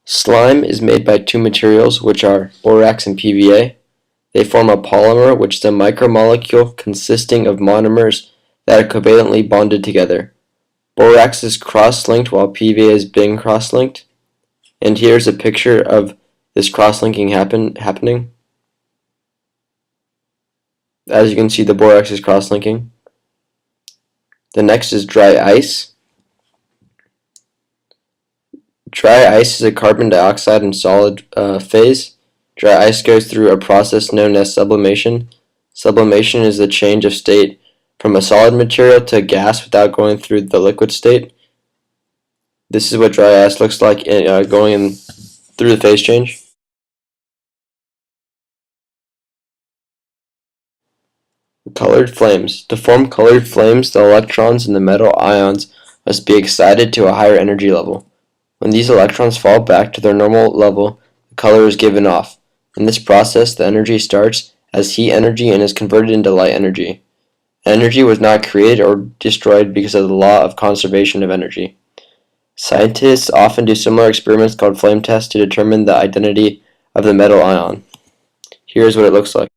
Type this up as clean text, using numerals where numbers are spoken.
Slime is made by two materials, which are borax and PVA. They form a polymer, which is a micromolecule consisting of monomers that are covalently bonded together. Borax is cross-linked while PVA is being cross-linked. And here's a picture of this cross-linking happening. As you can see, the borax is cross-linking. The next is dry ice. Dry ice is a carbon dioxide in solid phase. Dry ice goes through a process known as sublimation. Sublimation is the change of state from a solid material to a gas without going through the liquid state. This is what dry ice looks like going through the phase change. Colored flames. To form colored flames, the electrons in the metal ions must be excited to a higher energy level. When these electrons fall back to their normal level, the color is given off. In this process, the energy starts as heat energy and is converted into light energy. Energy was not created or destroyed because of the law of conservation of energy. Scientists often do similar experiments called flame tests to determine the identity of the metal ion. Here's what it looks like.